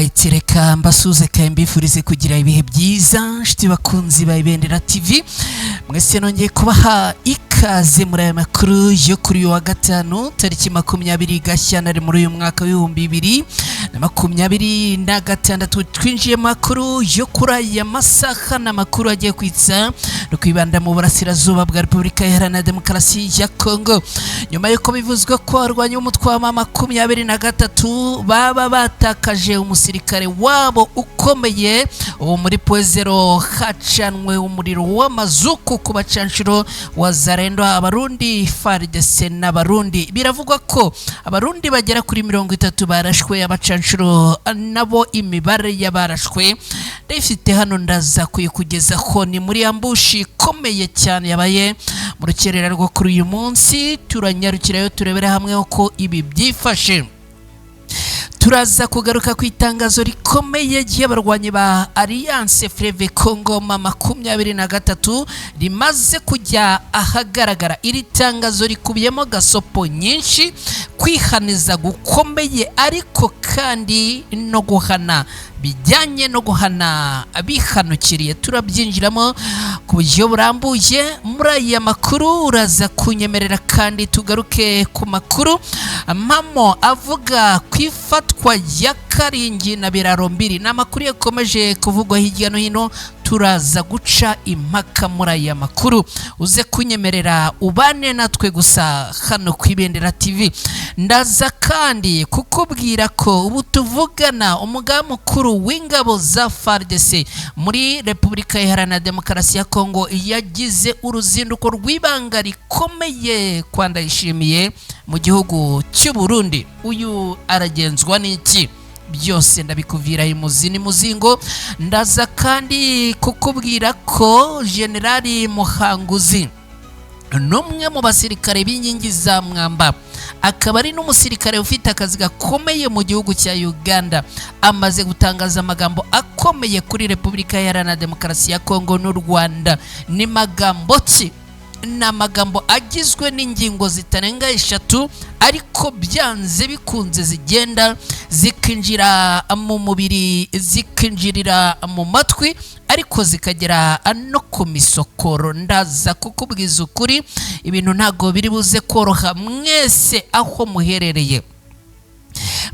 Alright, reka mbasuze kandi mbifurize kugira ibihe byiza nshuti bakunzi ba Ibendera TV. Mwese nongeye kubaha ikaze muri aya makuru yo kuri uyu wa gatanu tariki 20 Gashyantare muri uyu mwaka w'2026. Twinjiye makuru yo kuri aya masaha n'amakuru agiye kwitsa no kwibanda mu burasirazuba bwa Repubulika Iharanira Demokarasi ya Kongo. Nyuma yuko bivuzwe ko arwanya umutwe wa 23 baba batakaje umusirikare wabo ukomeye ubu muri Poezero hacanwe umuriro w'amazuku ku bacanshuro wa Zarendo abarundi FARDC n'abarundi. Biravugwa ko abarundi bagera kuri 30 barashwe, abacanshuro nabo imibare y'abarashwe ndifite hano ndaza kuyikugeza ko ni muri ambushi komeye cyane yabaye mu rukerera rwo kuri uyu munsi. Turanyarukirayo turebera hamwe uko ibi byifashe. Turaza kugaruka ku itangazo rikomeye ry'abarwanyi ba Alliance Fleuve Congo 23 rimaze kujya ahagaragara. Iri tangazo rikubiyemo gasopo nyinshi, kwihaniza gukomeye ariko kandi no guhana bijyanye no guhana abihanukiriye. Turabyinjiramo ku buryo burambuye muri aya makuru. Uraza kunyemerera kandi tugaruke ku makuru mpamo avuga kwifatwa ya Karingi na Biraro Mbiri. N'amakuru yakomeje kuvugwa hirya no hino, turaza guca impaka muri aya makuru. Uze kunyemerera ubane natwe gusa hano ku Ibendera TV. Ndaza kandi kukubwira ko ubu tuvugana umugaba mukuru w'ingabo za FARDC muri Repubulika Iharanira Demokarasi ya Kongo yagize uruzinduko rw'ibanga rikomeye kwa Ndayishimiye mu gihugu cy'u Burundi. Uyu aragenzwa n'iki? Byose ndabikuvira imuzi ni muzingo. Ndaza kandi kukubwira ko Generali Muhanguzi n'umwe mu basirikare b'inkingi za mwamba, akaba ari n'umusirikare ufite akazi gakomeye mu gihugu cya Uganda, amaze gutangaza amagambo akomeye kuri Repubulika Iharanira Demokarasi ya Kongo n'u Rwanda. Ni magambo ki? N'amagambo agizwe n'ingingo zitarenga 3 ariko byanze bikunze zigenda zikinjira mu mubiri, zikinjirira mu matwi, ariko zikagera no ku misokoro. Ndaza kukubwiza ukuri, ibintu ntago biri buze koroha mwese aho muherereye.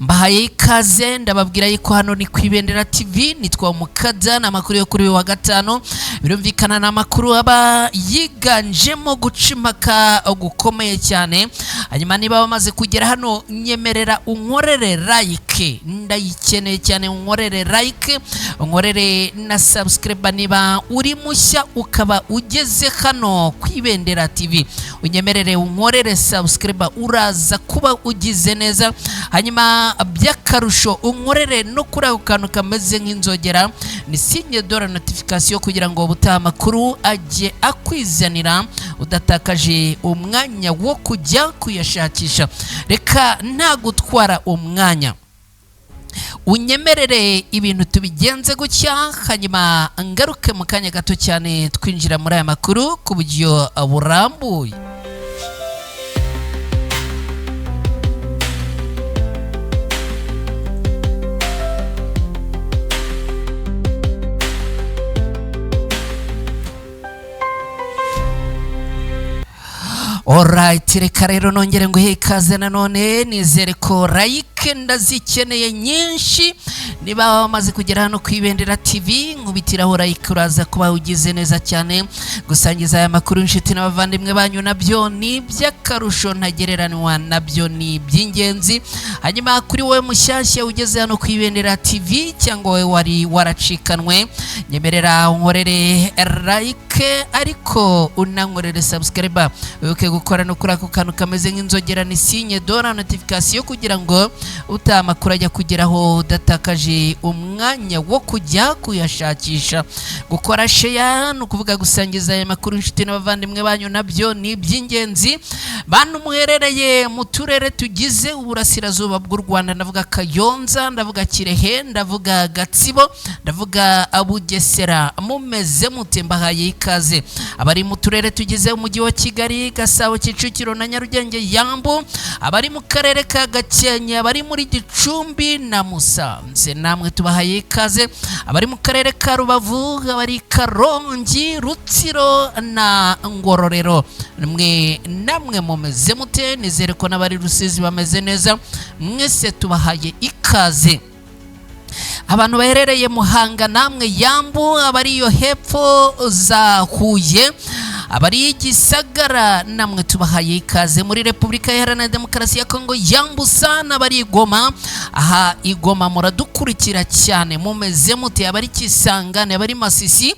Mbahaye ikaze, ndababwira yuko hano ni ku Ibendera TV. Nitwa Mukada n'amakuru yo kuri uyu wa gatanu. Birumvikana n'amakuru aba yiganjemo gucimaka gukomeye cyane. Hanyuma niba bamaze kugera hano, nyemerera unkorere like, ndayikeneye cyane. Unkorere like, unkorere na subscribe niba uri mushya ukaba ugeze hano ku Ibendera TV. Unyemerere unkorere subscribe, uraza kuba ugize neza. Hanyuma by'akarusho unkorere no kuri ako kantu kameze nk'inzogera, ni signe de la notification kugira ngo ubutaha amakuru ajye akwizanira udatakaje umwanya wo kujya kuyashakisha. Reka nta gutwara umwanya, unyemerere ibintu tubigenze gutya, hanyuma ngaruke mu kanya gato cyane twinjira muri aya makuru ku buryo burambuye. Alright, reka rero nongere nguhe ikaze nanone. Nizere ko like ndazikeneye nyinshi. Niba wamaze kugera hano ku Ibendera TV, nkubitiraho like, uraza kuba ugize neza cyane. Gusangiza aya makuru inshuti n'abavandimwe banyu nabyo ni by'akarusho ntagereranwa, nabyo ni by'ingenzi. Hanyuma kuri wowe mushyashya ugeze hano ku Ibendera TV cyangwa wowe wari waracikanwe, nyemerera unkorere like ariko unankorere subscribe. Wibuke gukora no kuri ako kantu kameze nk'inzogera, ni signe de la notification kugira ngo utamakuru ajya kugeraho udatakaje umwanya wo kujya kuyashakisha. Gukora share no kuvuga gusangiza aya makuru inshuti n'abavandimwe banyu nabyo ni by'ingenzi. Bantu muherereye mu turere tugize uburasirazuba bw'u Rwanda, ndavuga Kayonza, ndavuga Kirehe, ndavuga Gatsibo, ndavuga Bugesera, mumeze mute? Mbahaye ikaze. Abari mu turere tugize umujyi wa Kigali, Gasabo, Kicukiro na Nyarugenge, Yambu, abari mu karere ka Gakenke, abari abari muri Gicumbi na Musanze namwe tubahaye ikaze, abari mu karere ka Rubavu, abari Karongi, Rutsiro na Ngororero mwe namwe mumeze mute? Nizere ko n'abari Rusizi bameze neza, mwese tubahaye ikaze. Abantu baherereye Muhanga namwe Yambu, abari yo hepfo za Huye, abari Gisagara namwe tubahaye ikaze. Muri Repubulika Iharanira Demokarasi ya Kongo Yambu sana, abari Goma, aha Igoma muradukurikira cyane, mumeze mute? Abari Kisangane, abari Masisi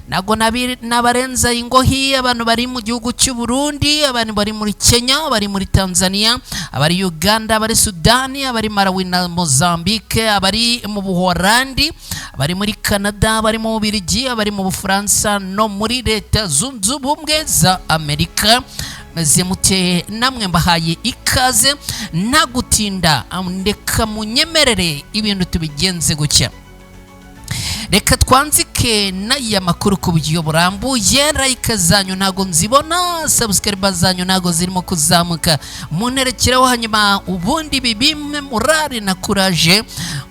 nago nabarenza ingohi, abantu bari mu gihugu cy'u Burundi, abantu bari muri Kenya, abari muri Tanzania, abari Uganda, abari Sudani, abari Malawi na Mozambique, abari mu Buholandi, abari muri Canada, abari mu Bubiligi, abari mu Bufaransa no muri Leta Zunze Ubumwe za Amerika, meze mute? Namwe mbahaye ikaze. Nta gutinda, ndeka munyemerere ibintu tubigenze gutya. Reka twanzike n'aya makuru ku buryo burambuye. Like zanyu ntago nzibona, subscribe zanyu ntago zirimo kuzamuka, munterekereho hanyuma ubundi bibime morale na courage.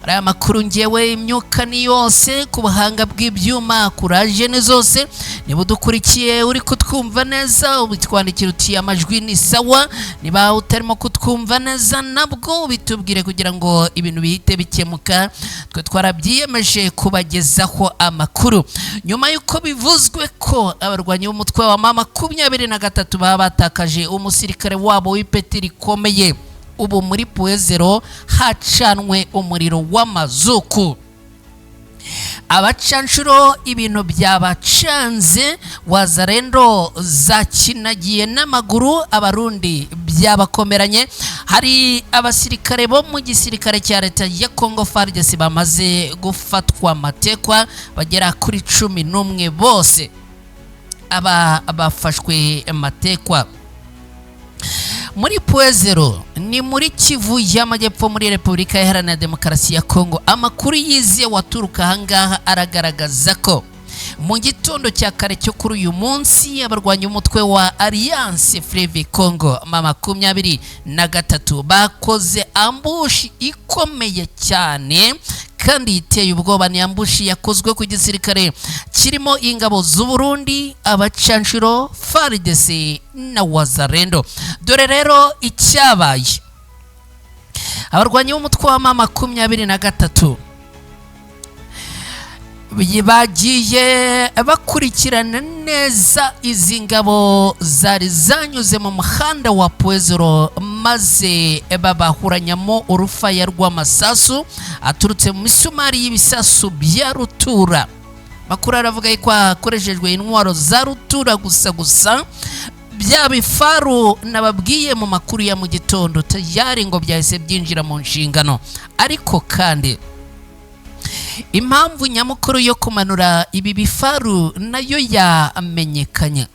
Aya makuru ngewe imyuka ni yose, ku buhanga bw'ibyuma courage ni zose. Niba udukurikiye uri kutwumva neza ubitwandikira uti amajwi ni sawa, niba utarimo kutwumva neza nabwo bitubwire kugira ngo ibintu bihite bikemuka. Twe twarabyiyemeje kubagezaho amakuru nyuma yuko bivuzwe ko abarwanyi b'umutwe wa M23 baba batakaje umusirikare wabo w'ipeti rikomeye. Ubu muri Puezero hacanwe umuriro w'amazuku. Abacanshuro ibintu byabacanze, Wazalendo zakinagiye n'amaguru, abarundi byabakomeranye. Hari abasirikare bo mu gisirikare cya leta ya Congo FARDC bamaze gufatwa matekwa, bagera kuri 11 bose aba bafashwe matekwa. Muri Puezero ni muri Kivu y'Amajyepfo muri Repubulika Iharanira Demokarasi ya Kongo. Amakuru yize waturuka ahangaha aragaragaza ko mu gitondo cya kare cyo kuri uyu munsi abarwanya umutwe wa Alliance Fleuve Congo M23 bakoze ambushi ikomeye cyane kandi iteye ubwoba. Ni ambushi yakozwe ku gisirikare kirimo ingabo z'u Burundi, abacanshuro, FARDC na Wazalendo. Dore rero icyabaye. Abarwanyi b'umutwe wa M23 bagiye bakurikirana neza izi ngabo zari zanyuze mu muhanda wa Puezero, maze babahuranyamo urufaya rw'amasasu aturutse mu misumari y'ibisasu bya rutura. Makuru aravuga ko hakoreshejwe intwaro za rutura gusa bya bifaru nababwiye mu makuru ya mu gitondo tayari ngo byahise byinjira mu nshingano. Ariko kandi impamvu nyamukuru yo kumanura ibi bifaru nayo yamenyekanye.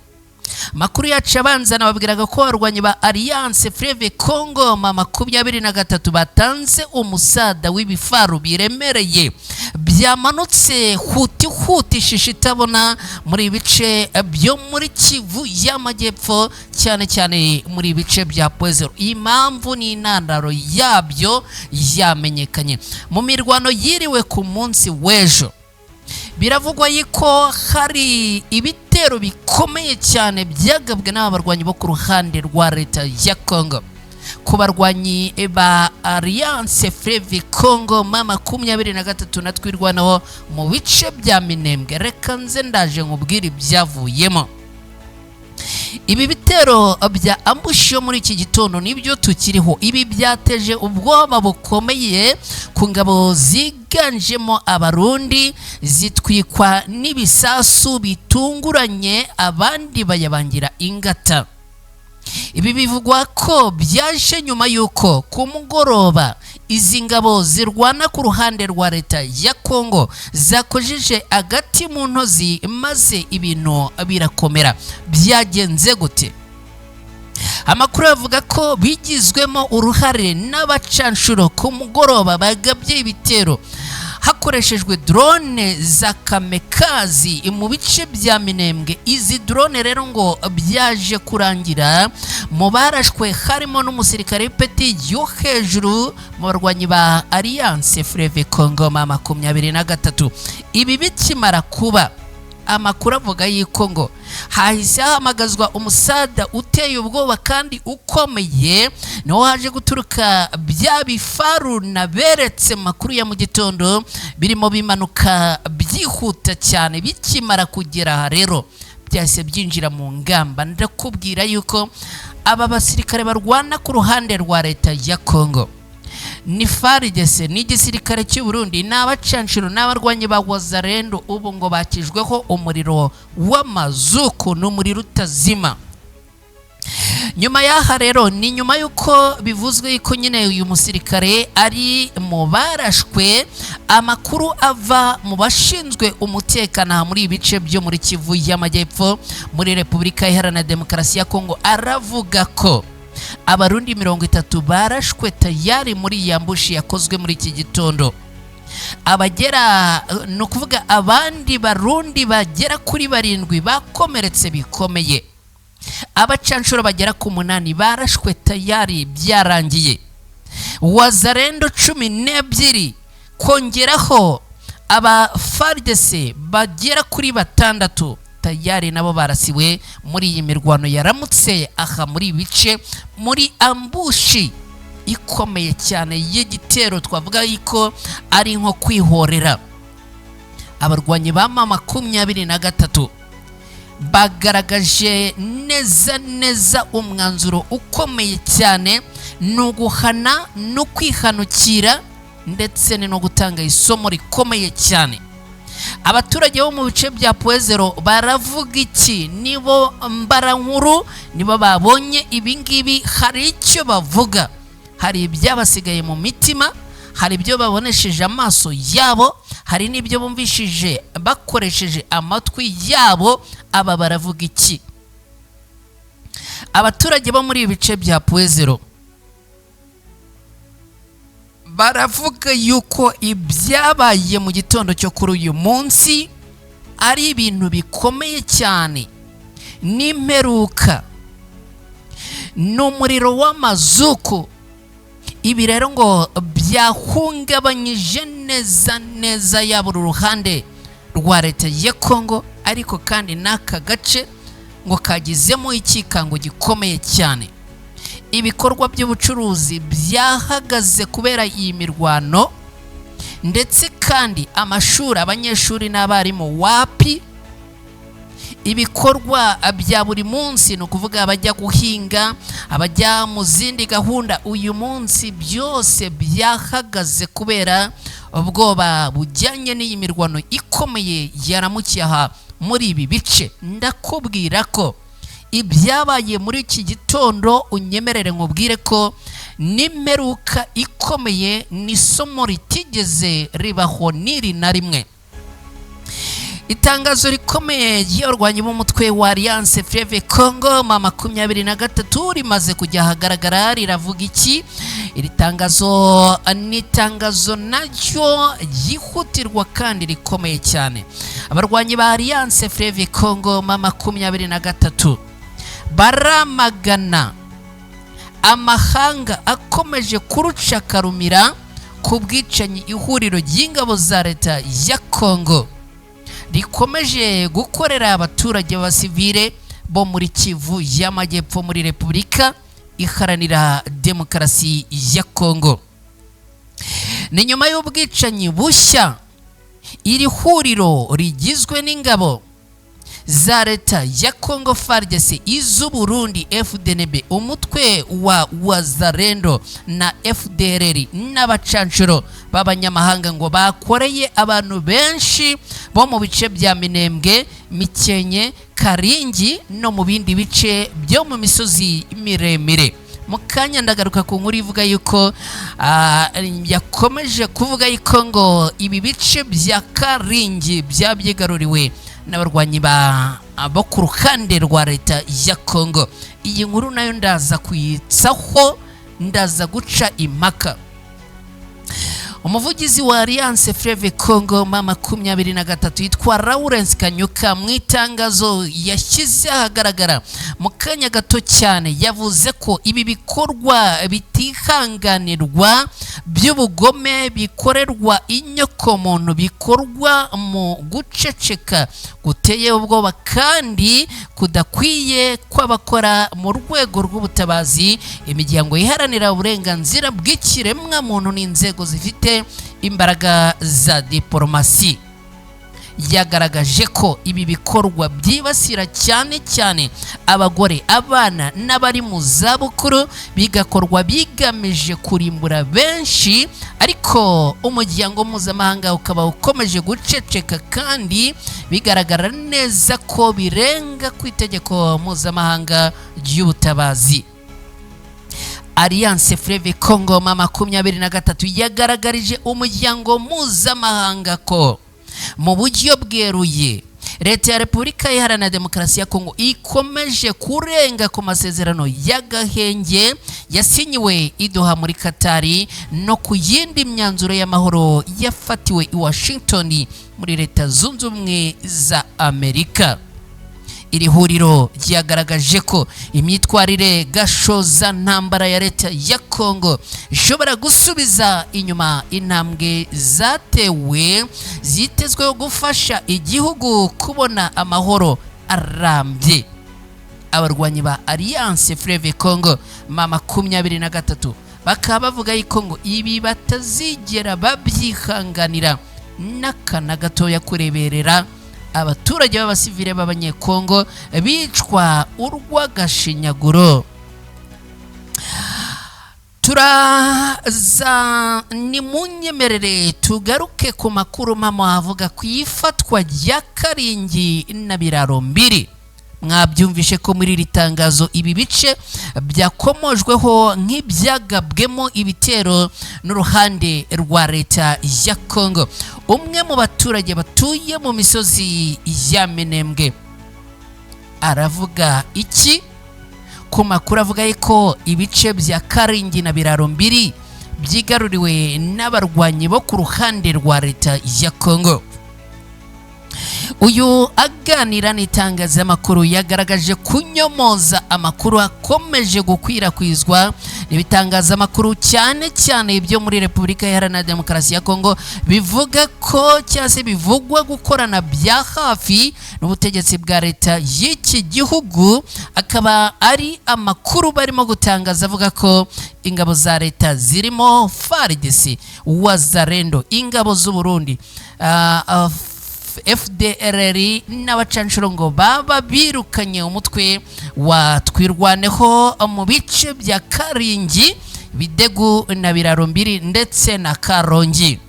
Makuru yacu abanza nababwiraga ko abarwanyi ba Alliance Fleuve Congo M23 batanze umusada w'ibifaru biremereye byamanutse huti shishitabona muri bice byo muri Kivu y'Amajyepfo, cyane cyane muri bice bya Puezero. Impamvu ni intandaro yabyo yamenyekanye. Mu mirwano yiriwe ku munsi w'ejo biravugwa yuko hari ibitero bikomeye cyane byagabwe n'abarwanyi bo ku ruhande rwa leta ya Congo ku barwanyi ba Alliance Fleuve Congo M23 natwirwanaho mu bice bya Minembwe. Reka nze ndaje nkubwira ibyavuyemo. Ibi bitero bya ambushi yo muri iki gitondo nibyo tukiriho. Ibi byateje ubwoba bukomeye ku ngabo ziganjemo abarundi, zitwikwa n'ibisasu bitunguranye, abandi bayabangira ingata. Ibi bivugwa ko byaje nyuma yuko ku mugoroba izi ngabo zirwana ku ruhande rwa leta ya Congo zakojeje agati mu ntozi, maze ibintu birakomera. Byagenze gute? Amakuru avuga ko bigizwemo uruhare n'abacanshuro ku mugoroba bagabye ibitero hakoreshejwe drone za kamikazi mu bice bya Minembwe. Izi drone rero ngo byaje kurangira mu barashwe harimo n'umusirikare w'ipeti yo hejuru mu barwanyi ba Alliance Fleuve Congo 23. Ibi bikimara kuba, amakuru avuga yuko ngo hahise hamagazwa umusada uteye ubwoba kandi ukomeye, niho haje guturuka bya bifaru naberetse makuru ya mu gitondo birimo bimanuka byihuta cyane. Bikimara kugera rero byahise byinjira mu ngamba. Ndakubwira yuko aba basirikare barwana ku ruhande rwa leta ya Congo ni FARDC n'igisirikare cy'u Burundi n'abacanshuro n'abarwanyi ba Wazalendo ubu ngo bakijweho umuriro w'amazuku n'umuriro utazima. Nyuma yaha rero ni nyuma yuko bivuzwe yuko nyine uyu musirikare ari mu barashwe, amakuru ava mu bashinzwe umutekano muri ibice byo muri Kivu y'Amajyepfo muri Repubulika Iharanira Demokarasi ya Kongo aravuga ko Abarundi 30 barashwe tayari muri yambushi yakozwe muri iki gitondo. Abagera no kuvuga abandi Barundi bagera kuri 7 bakomeretse bikomeye. Abacanshuro bagera ku 8 barashwe tayari byarangiye. Wazalendo 12 kongeraho aba FARDC bagera kuri 6 tayari nabo barasiwe muri iyi mirwano yaramutse aha muri bice muri ambushi ikomeye cyane y'igitero twavuga yuko ari nko kwihorera. Abarwanyi ba 23 bagaragaje neza umwanzuro ukomeye cyane, no guhana no kwihanukira ndetse no gutanga isomo rikomeye cyane. Abaturage bo mu bice bya Puezero baravuga iki? Nibo mbarankuru, nibo babonye ibingibi, hari icyo bavuga, hari ibyabasigaye mu mitima, hari ibyo babonesheje amaso yabo, hari n'ibyo bumvishije bakoresheje amatwi yabo. Aba baravuga iki? Abaturage bo muri ibice bya Puezero baravuga yuko ibyabaye mu gitondo cyo kuri uyu munsi ari ibintu bikomeye cyane, n'imperuka n'umuriro w'amazuku. Ibi rero ngo byahungabanyije neza yaba uruhande rwa leta ya Kongo, ariko kandi n'aka gace ngo kagizemo ikikango gikomeye cyane. Ibikorwa by'ubucuruzi byahagaze kubera iyi mirwano, ndetse kandi amashuri, abanyeshuri n'abarimu wapi. Ibikorwa bya buri munsi, no kuvuga abajya guhinga, abajya mu zindi gahunda, uyu munsi byose byahagaze kubera ubwoba bujyanye n'iyi mirwano ikomeye yaramukiye aha muri ibi bice. Ndakubwira ko ibyabaye muri iki gitondo, unyemerere nkubwire ko n'imperuka ikomeye, n'isomo ritigeze ribaho n'iri na rimwe. Itangazo rikomeye ry'abarwanyi b'umutwe wa Alliance Fleuve Congo 23 rimaze kujya ahagaragara. Riravuga iki? Iri tangazo ni itangazo naryo yihutirwa kandi rikomeye cyane. Abarwanyi ba Alliance Fleuve Congo 23 baramagana amahanga akomeje kurucakarumira ku bwicanyi ihuriro ry'ingabo za leta ya Congo rikomeje gukorera abaturage b'abasivile bo muri Kivu y'Amajyepfo muri Repubulika Iharanira Demokarasi ya Congo. Ni nyuma y'ubwicanyi bushya iri huriro rigizwe n'ingabo za leta ya Congo FARDC, iz'u Burundi FDNB, umutwe wa Wazalendo na FDLR n'abacanshuro b'abanyamahanga ngo bakoreye abantu benshi bo mu bice bya Minembwe, Mikenke, Karingi no mu bindi bice byo mu misozi miremire. Mukanya ndagaruka ku nkuru ivuga yuko yakomeje kuvuga yuko ngo ibi bice bya Karingi byabyigaruriwe n'abarwanyi bo ku ruhande rwa leta ya Congo. Iyi nkuru nayo ndaza kuyitsaho, ndaza guca impaka. umuvugizi wa Alliance Fleuve Congo mama 23 yitwa Lawrence Kanyuka mu itangazo yashyize ahagaragara mu kanya gato cyane yavuze ko ibi bikorwa bitihanganirwa by'ubugome bikorerwa inyokomuntu bikorwa mu guceceka guteye ubwoba kandi kudakwiye kw'abakora mu rwego rw'ubutabazi imiryango iharanira uburenganzira bw'ikiremwa muntu n'inzego zifite imbaraga za diplomasi. Yagaragaje ko ibi bikorwa byibasira cyane cyane abagore, abana n'abari mu zabukuru, bigakorwa bigamije kurimbura benshi, ariko umuryango mpuzamahanga ukaba ukomeje guceceka kandi bigaragara neza ko birenga ku itegeko mpuzamahanga ry'ubutabazi. Alliance Fleuve Congo mama 23 yagaragarije umuryango mpuzamahanga ko mu buryo bweruye leta ya Repubulika Iharanira Demokarasi ya Kongo ikomeje kurenga ku masezerano y'agahenge yasinyiwe i Doha muri Katari no ku yindi myanzuro y'amahoro yafatiwe i Washington muri Leta Zunze Ubumwe za Amerika. Iri huriro ryagaragaje ko imyitwarire gashoza ntambara ya leta ya Kongo ishobora gusubiza inyuma intambwe zatewe zitezweho gufasha igihugu kubona amahoro arambye. Abarwanyi ba Alliance Fleuve Congo mama 23 bakaba bavuga yuko ngo ibi batazigera babyihanganira n'akana gatoya kureberera abaturage b'abasivile b'abanyekongo bicwa urw'agashinyaguro. Turaza ni munyemerere tugaruke ku makuru mama avuga ku ifatwa rya Karingi na Biraro Mbiri. Mwabyumvishe ko muri ritangazo ibi bice byakomojweho nk'ibyagabwemo ibitero n'uruhande rwa leta ya Kongo. Umwe mu baturage batuye mu misozi ya Minembwe aravuga iki ku makuru avuga ko ibice bya Karingi na Biraro Mbiri byigaruriwe n'abarwanyi bo ku ruhande rwa leta ya Kongo. Uyu aganira n'itangazamakuru yagaragaje kunyomoza amakuru akomeje gukwirakwizwa n'ibitangazamakuru cyane cyane ibyo muri Repubulika Iharanira Demokarasi ya Kongo bivuga ko cyase bivugwa gukorana bya hafi n'ubutegetsi bwa leta y'iki gihugu, akaba ari amakuru barimo gutangaza avuga ko ingabo za leta zirimo FARDC, Wazalendo, ingabo z'u Burundi, FDLR n'abacanshuro ngo baba birukanye umutwe wa Twirwaneho mu bice bya Karingi, Bidegu na Biraro Mbiri ndetse na Karongi.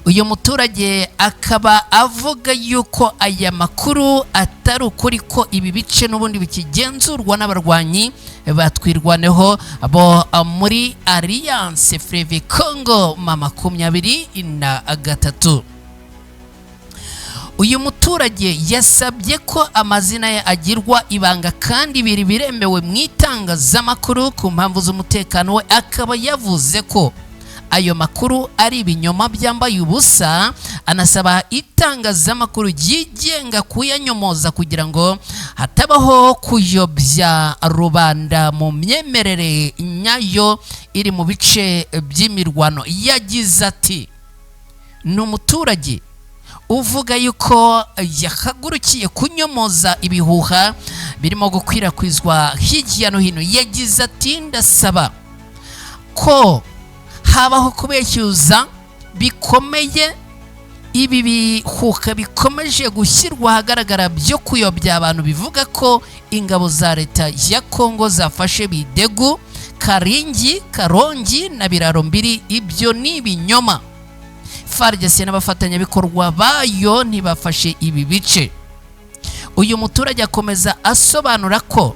Uyu muturage akaba avuga yuko aya makuru atari ukuri, ko ibi bice n'ubundi bikigenzurwa n'abarwanyi batwirwaneho abo muri Alliance Fleuve Congo mama 23. Uyu muturage yasabye ko amazina ye agirwa ibanga kandi biri biremewe mu itangazamakuru ku mpamvu z'umutekano we. Akaba yavuze ko ayo makuru ari ibinyoma byambaye ubusa, anasaba itangazamakuru ryigenga kuyanyomoza kugira ngo hatabaho kuyobya rubanda mu myemerere nyayo iri mu bice by'imirwano. Yagize ati ni umuturage uvuga yuko yahagurukiye kunyomoza ibihuha birimo gukwirakwizwa hirya no hino. Yagize ati ndasaba ko habaho kubeshyuza bikomeye ibi bihuha bikomeje gushyirwa ahagaragara byo kuyobya abantu bivuga ko ingabo za leta ya Kongo zafashe Bidegu, Karingi, Karongi na Biraro Mbiri. Ibyo ni ibinyoma. FARDC n'abafatanyabikorwa bayo ntibafashe ibi bice. Uyu muturage akomeza asobanura ko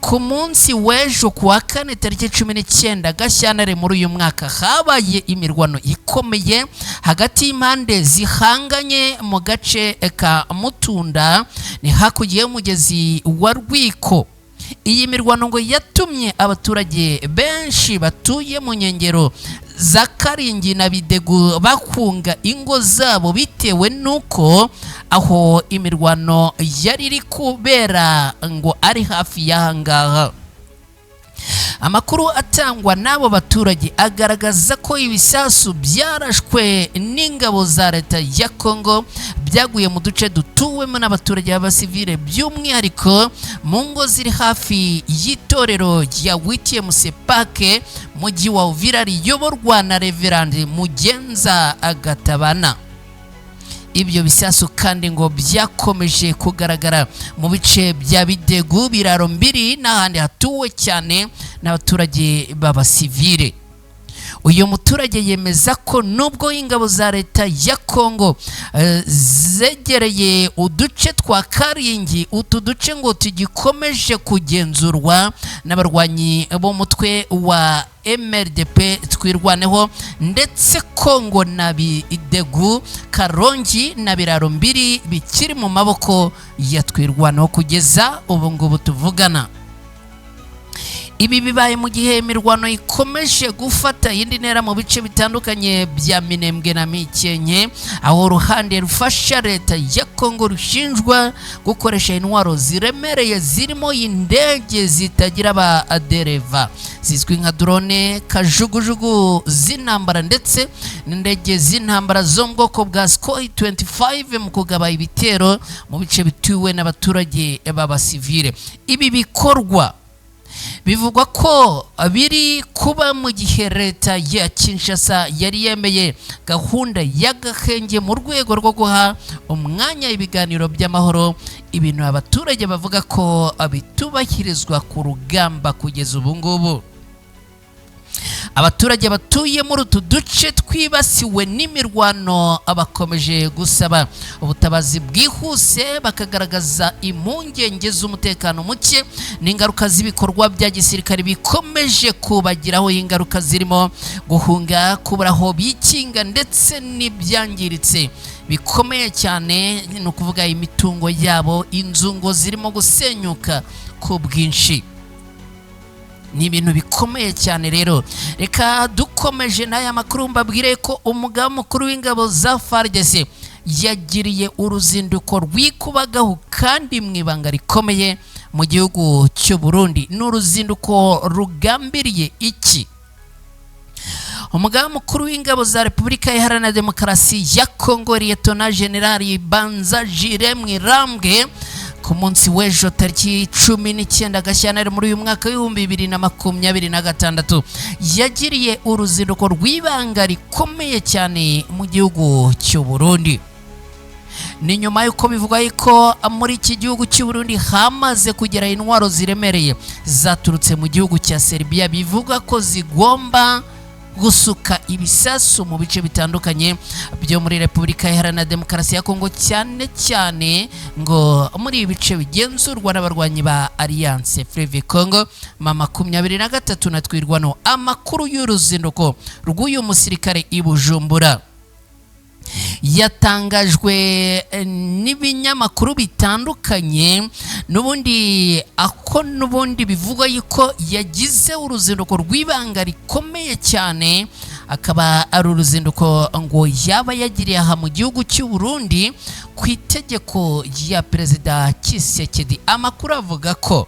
ku munsi w'ejo kuwa 4 tariki 19 Gashyantare muri uyu mwaka habaye imirwano ikomeye hagati y'impande zihanganye mu gace ka Mutunda ni hakurya y'umugezi wa Rwiko. iyi mirwano ngo yatumye abaturage benshi batuye mu nkengero za Karingi na Bidegu bakunga ingo zabo bitewe nuko aho imirwano yari iri kubera ngo ari hafi y'ahangaha. Amakuru atangwa n'abo baturage agaragaza ko ibisasu byarashwe n'ingabo za leta ya Kongo byaguye mu duce dutuwemo n'abaturage b'abasivile, by'umwihariko mu ngo ziri hafi y'itorero rya WTMC Park mujyi wa Uvira riyoborwa na Reverend Mugenza Agatabana. Ibyo bisasu kandi ngo byakomeje kugaragara mu bice bya Bidegu, Biraro Mbiri n'ahandi hatuwe cyane n'abaturage b'abasivile. Uyu muturage yemeza ko nubwo ingabo za leta ya Kongo zegereye uduce twa Karingi, utu duce ngo tugikomeje kugenzurwa n'abarwanyi b'umutwe wa MRDP twirwaneho, ndetse Kongo na Bidegu, Karongi na Biraro Mbiri bikiri mu maboko ya twirwaneho kugeza ubu ngubu tuvugana. Ibi bibaye mu gihe imirwano ikomeje gufata indi ntera mu bice bitandukanye bya Minembwe na Mikenke, aho uruhande rufasha leta ya Kongo rushinjwa gukoresha intwaro ziremereye zirimo indege zitagira abadereva zizwi nka drone, kajugujugu z'intambara ndetse n'indege z'intambara zo mu bwoko bwa Sukhoi 25 mu kugaba ibitero mu bice bituwe n'abaturage b'abasivile. Ibi bikorwa bivugwa ko biri kuba mu gihe leta ya Kinshasa yari yemeye gahunda y'agahenge mu rwego rwo guha umwanya ibiganiro by'amahoro, ibintu abaturage bavuga ko bitubahirizwa ku rugamba kugeza ubu ngubu. Abaturage batuye muri utu duce twibasiwe n'imirwano bakomeje gusaba ubutabazi bwihuse, bakagaragaza impungenge z'umutekano muke n'ingaruka z'ibikorwa bya gisirikare bikomeje kubagiraho, ingaruka zirimo guhunga, kuburaho bikinga ndetse n'ibyangiritse bikomeye cyane, no kuvuga imitungo yabo, inzu ngo zirimo gusenyuka ku bwinshi. Ni ibintu bikomeye cyane. Rero reka dukomeje n'aya makuru mbabwire ko umugaba mukuru w'ingabo za FARDC yagiriye uruzinduko rwikubagaho kandi mu ibanga rikomeye mu gihugu cy'u Burundi. N'uruzinduko rugambiriye iki? Umugaba mukuru w'ingabo za Repubulika Iharanira Demokarasi ya Kongo Lieutenant General Banzajire Mwirambwe ku munsi w'ejo tariki 19 Gashyantare muri uyu mwaka w'2026 yagiriye uruzinduko rw'ibanga rikomeye cyane mu gihugu cy'u Burundi. Ni nyuma yuko bivugwa ko muri iki gihugu cy'u Burundi hamaze kugera intwaro ziremereye zaturutse mu gihugu cya Serbia, bivuga ko zigomba gusuka ibisasu mu bice bitandukanye byo muri Repubulika Iharanira Demokarasi ya Kongo, cyane cyane ngo muri ibice bigenzurwa n'abarwanyi ba Alliance Fleuve Congo M23 na twirwano. Amakuru y'uruzinduko rw'uyu musirikare i Bujumbura yatangajwe n'ibinyamakuru bitandukanye, n'ubundi bivugwa yuko yagize uruzinduko rw'ibanga rikomeye cyane, akaba ari uruzinduko ngo yaba yagiriye aha mu gihugu cy'u Burundi ku itegeko rya Perezida Tshisekedi. Amakuru avuga ko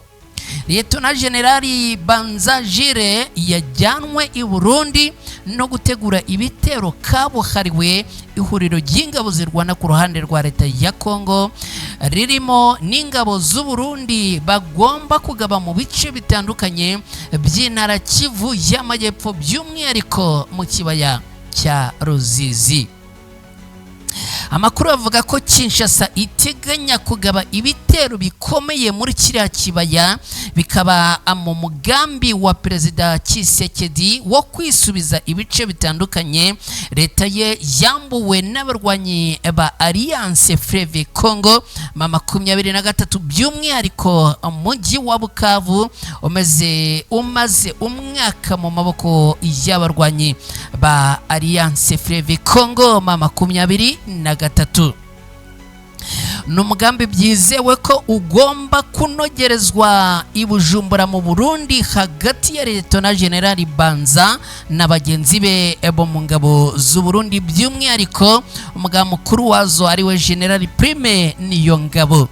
Lieutenant General Banzajire yajyanwe i Burundi no gutegura ibitero kabuhariwe ihuriro ry'ingabo zirwana ku ruhande rwa leta ya Kongo ririmo n'ingabo z'u Burundi bagomba kugaba mu bice bitandukanye by'intara Kivu y'Amajyepfo, by'umwihariko mu kibaya cya Ruzizi. Amakuru avuga ko Kinshasa iteganya kugaba ibitero bikomeye muri kiriya kibaya, bikaba mu mugambi wa Perezida Tshisekedi wo kwisubiza ibice bitandukanye leta ye yambuwe n'abarwanyi ba Alliance Fleuve Congo M23, by'umwihariko umujyi wa Bukavu umaze umwaka mu maboko y'abarwanyi ba Alliance Fleuve Congo M23. n'umugambi byizewe ko ugomba kunogerezwa i Bujumbura mu Burundi hagati ya Lieutenant General Banza na bagenzi be bo mu ngabo z'u Burundi, by'umwihariko umugaba mukuru wazo ariwe General Prime Niyongabo.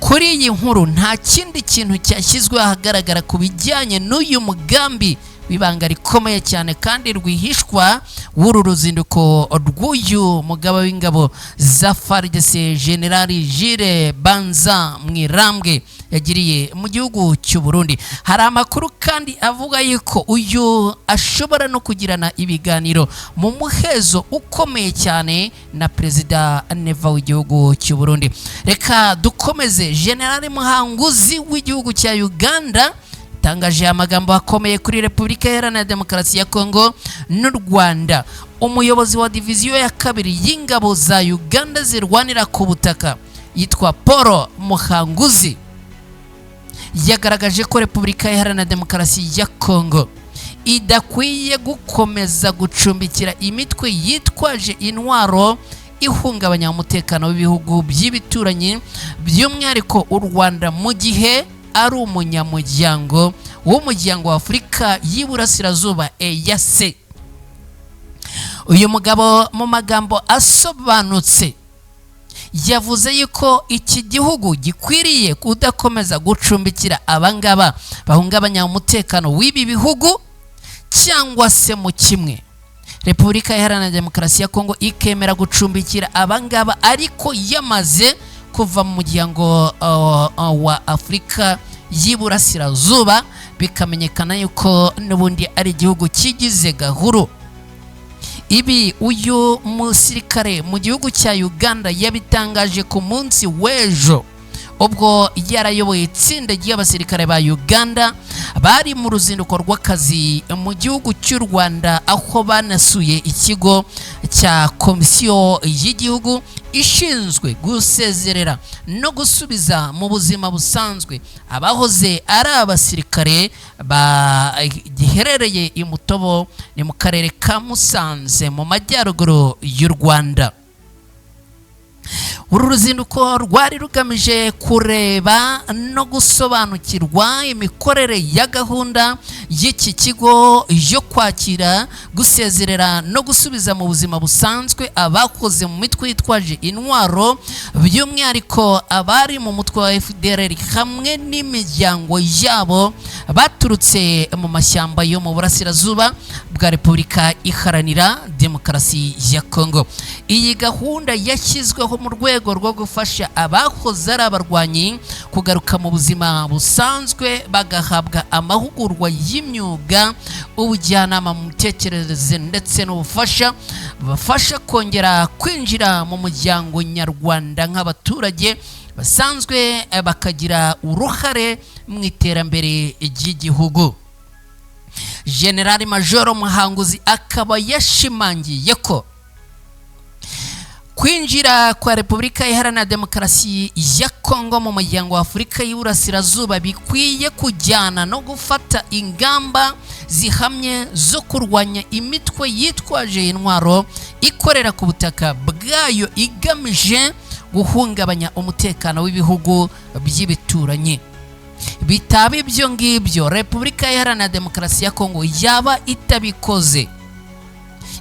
Kuri iyi nkuru nta kindi kintu cyashyizwe ahagaragara ku bijyanye n'uyu mugambi w'ibanga rikomeye cyane kandi rwihishwa w'uru ruzinduko rw'uyu mugaba w'ingabo za FARDC General Jules Banza Mwirambwe yagiriye mu gihugu cy'u Burundi. Hari amakuru kandi avuga yuko uyu ashobora no kugirana ibiganiro mu muhezo ukomeye cyane na Perezida Neva w'igihugu cy'u Burundi. Reka dukomeze. General Muhanguzi w'igihugu cya Uganda tangaje amagambo akomeye kuri Repubulika Iharanira Demokarasi ya Kongo n'u Rwanda. Umuyobozi wa diviziyo ya kabiri y'ingabo za Uganda zirwanira ku butaka yitwa Paul Muhanguzi yagaragaje ko Repubulika Iharanira Demokarasi ya Kongo idakwiye gukomeza gucumbikira imitwe yitwaje intwaro ihungabanya umutekano w'ibihugu by'ibituranyi, by'umwihariko u Rwanda mu gihe ari umunyamuryango w'umuryango wa Afurika y'Iburasirazuba EAC. Uyu mugabo mu magambo asobanutse yavuze yuko iki gihugu gikwiriye kudakomeza gucumbikira abangaba bahungabanya umutekano w'ibi bihugu, cyangwa se mu kimwe Repubulika Iharanira Demokarasi ya Kongo ikemera gucumbikira abangaba ariko yamaze kuva mu muryango wa Afurika y'Iburasirazuba, bikamenyekana yuko n'ubundi ari igihugu kigize gahuru. Ibi uyu musirikare mu gihugu cya Uganda yabitangaje ku munsi w'ejo ubwo yarayoboye itsinda ry'abasirikare ba Uganda bari mu ruzinduko rw'akazi mu gihugu cy'u Rwanda, aho banasuye ikigo cya komisiyo y'igihugu ishinzwe gusezerera no gusubiza mu buzima busanzwe abahoze ari abasirikare giherereye i Mutobo ni mu karere ka Musanze mu majyaruguru y'u Rwanda. Uru ruzinduko rwari rugamije kureba no gusobanukirwa imikorere ya gahunda y'iki kigo yo kwakira, gusezerera no gusubiza mu buzima busanzwe abakoze mu mitwe yitwaje intwaro, by'umwihariko abari mu mutwe wa FDLR hamwe n'imiryango yabo baturutse mu mashyamba yo mu burasirazuba bwa Repubulika Iharanira Demokarasi ya Kongo. Iyi gahunda yashyizweho mu rwego rwo gufasha abahoze ari abarwanyi kugaruka mu buzima busanzwe, bagahabwa amahugurwa y'imyuga, ubujyanama mu mitekerereze ndetse n'ubufasha bafasha kongera kwinjira mu muryango nyarwanda nk'abaturage basanzwe, bakagira uruhare mu iterambere ry'igihugu. General Major Muhanguzi akaba yashimangiye ko kwinjira kwa Repubulika Iharanira Demokarasi ya Kongo mu muryango wa Afurika y'Iburasirazuba bikwiye kujyana no gufata ingamba zihamye zo kurwanya imitwe yitwaje intwaro ikorera ku butaka bwayo igamije guhungabanya umutekano w'ibihugu by'ibituranyi. Bitaba ibyo ngibyo Repubulika Iharanira Demokarasi ya Kongo yaba itabikoze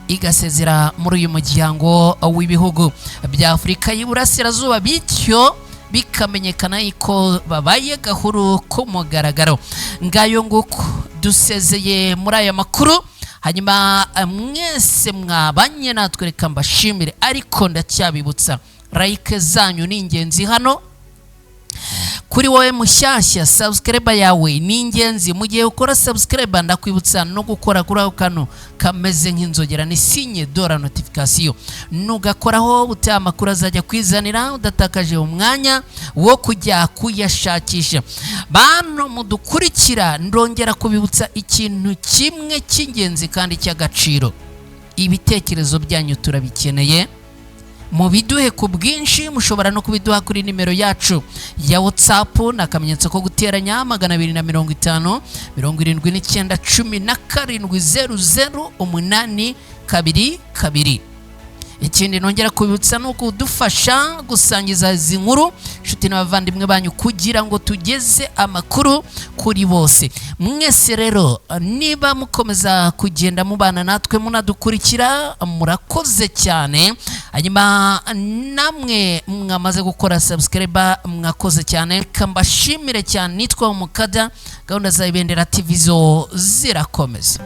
igasezera muri uyu muryango w'ibihugu bya Afurika y'Iburasirazuba, bityo bikamenyekana ko babaye gahuru ku mugaragaro. Ngayo nguko dusezeye muri aya makuru, hanyuma mwese mwabanye natwe reka mbashimire, ariko ndacyabibutsa like zanyu ni ingenzi hano. Kuri wowe mushyashya subscribe yawe ni ingenzi. Mu gihe ukora subscribe ndakwibutsa no gukora kuri ako kano kameze nk'inzogera ni sinye dora notification, nugakoraho utaha amakuru azajya kwizanira udatakaje umwanya wo kujya kuyashakisha. Bano mudukurikira ndongera kubibutsa ikintu kimwe cy'ingenzi kandi cy'agaciro: ibitekerezo byanyu turabikeneye, mubiduhe ku bwinshi. Mushobora no kubiduha kuri nimero yacu ya WhatsApp nakamenyetso ko guteranya 250 79 17 00 822. ikindi nongera kubibutsa no kudufasha gusangiza izi nkuru inshuti n'abavandimwe banyu kugira ngo tugeze amakuru kuri bose. Mwese rero niba mukomeza kugenda mubana natwe munadukurikira murakoze cyane, hanyuma namwe mwamaze gukora subscribe mwakoze cyane, kambashimire cyane. Nitwa Umukada, gahunda za Ibendera TV zo zirakomeza.